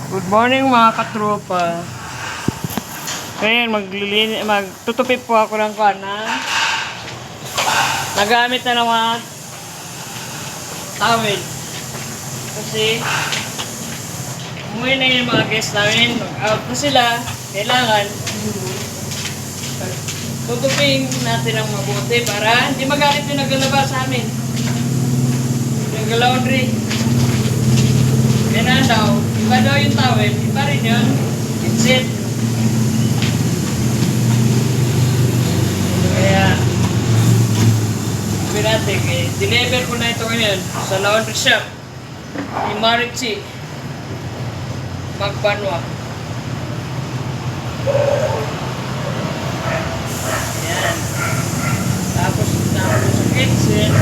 Good morning mga katropa. Ngayon magtutupi po ako ng kana. Nagamit na naman tawid. Kasi umuwi na yung mga guests namin. Mag-out na sila. Kailangan tutupin natin ang mabuti para hindi magalit yung naglalaba sa amin. Yung laundry. Kaya daw, iba daw yung towel, iba rin yun. It's it. Kaya, sabi natin, deliver ko na ito ngayon sa laundry shop ni Marichi Magbanwa. Ayan. Tapos sa kitchen,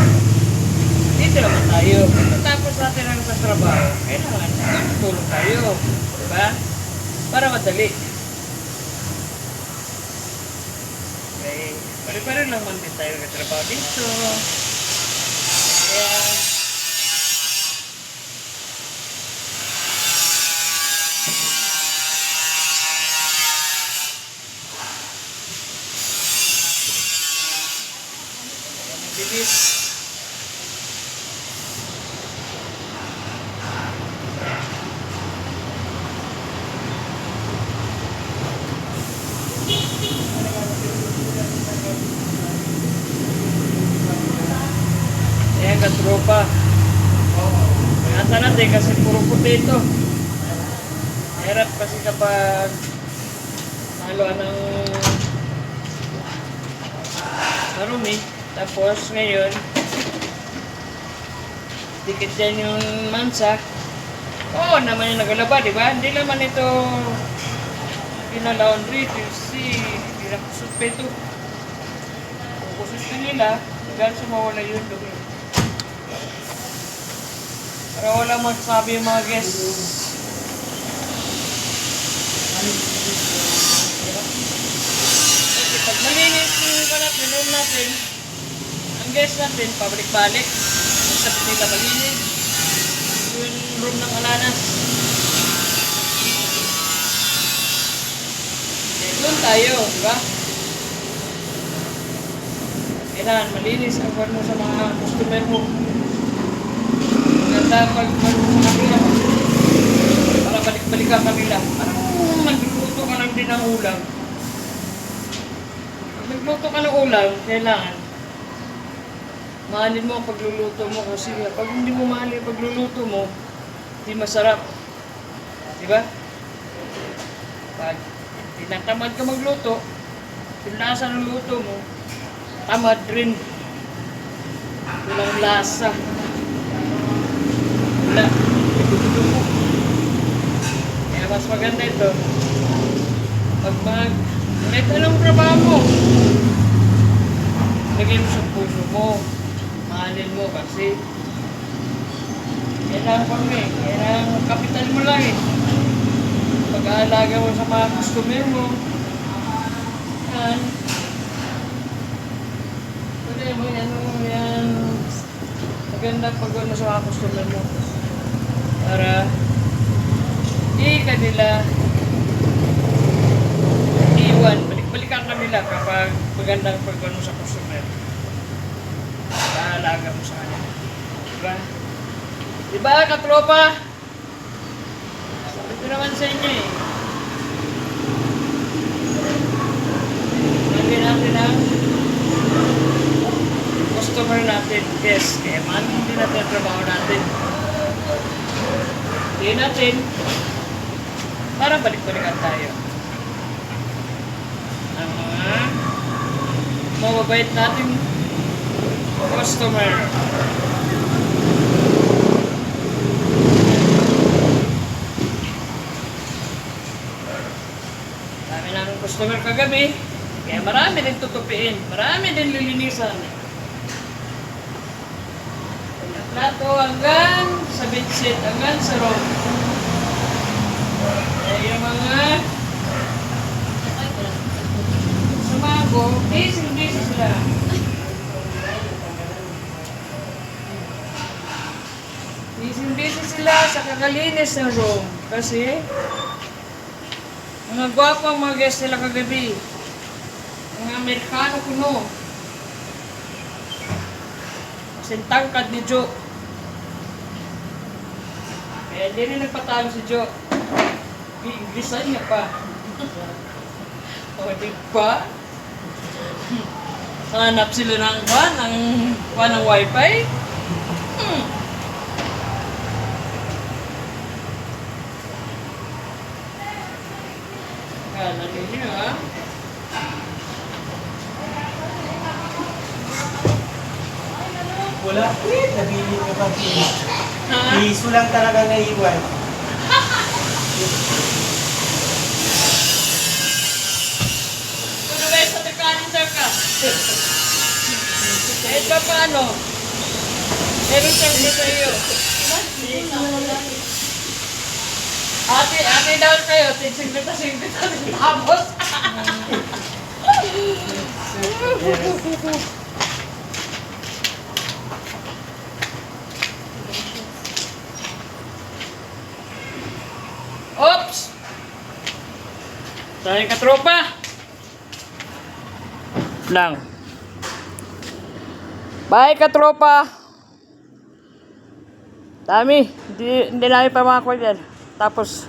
dito naman tayo. Tapos natin ang sa trabaho, kailangan tulong tayo. Diba? Para madali. Okay. Pare-pare lang man din tayo katrabaho dito. Kaya, bilis. Ayan, katropa. Ingatan natin kasi puro puti ito. Hirap kasi kapag haluan ng marumi. Tapos ngayon, dikit dyan yung mansa. Oo naman yung nagalaba, di ba? Hindi naman ito pinalaundry. Kasi pinakusot pa ito. Kung kusot pa nila, hanggang sumawala yun dumi. Para wala magsabi yung mga guests. Kasi pag malinis yung kalat, yung natin, ang guests natin, pabalik-balik. Sabi nila malinis. Yung room ng alanas. Doon tayo, di ba? Kailangan malinis ang mo sa mga customer mo. Ganda pag sa kanila. Para balik-balikan kanila. Parang nagluto ka lang din ng ulam. Pag nagluto ka ng ulam, kailangan mahalin mo ang pagluluto mo kasi pag hindi mo mahalin ang pagluluto mo, hindi masarap. Diba? Pag tinatamad ka magluto, yung lasa ng luto mo, tamad rin. Walang lasa. Wala. Kaya mas maganda ito. Pag kahit anong trabaho mo, lagay mo sa puso mo. Mahalin mo kasi kailangan kami. Kailangan kapital mo lang eh. Pag-aalaga mo sa mga customer mo. Yan. Pwede mo yan. Maganda pag ano sa mga customer mo. Para di kanila iwan. Balik-balikan kanila kapag magandang pag ano sa customer. Alaga mo sa kanila. Diba? Diba, katropa? Sabi ko naman sa inyo eh. Lagi natin ang customer natin. Yes, kaya man hindi natin ang trabaho natin. Hindi natin para balik-balikan tayo. Ang mga mababait natin customer. Dami namin customer kagabi. Kaya marami din tutupiin. Marami din lilinisan. Plato hanggang sa bedsheet, hanggang sa room. Kaya yung mga sumago, busy sila. Busy sila sa kakalinis ng room. Kasi, mga gwapo ang mga guest nila kagabi. Mga Amerikano kuno. Sintangkad ni Joe. Kaya hindi rin nagpatalo si Joe. Inglesan niya pa. O, di ba? Hanap sila ng ng wifi. Kala ninyo, ha? Wala. Nabili ka pa. Ha? Piso lang talaga naiwan. Kuno ba sa tekanin ka? Eh, paano? Meron siyang sa iyo. Ate daw kayo, tinsing-bita-sing-bita tapos. Oops! Dahil katropa! Lang. Bye katropa! Dami, hindi namin pa makakuha yan. Tapos,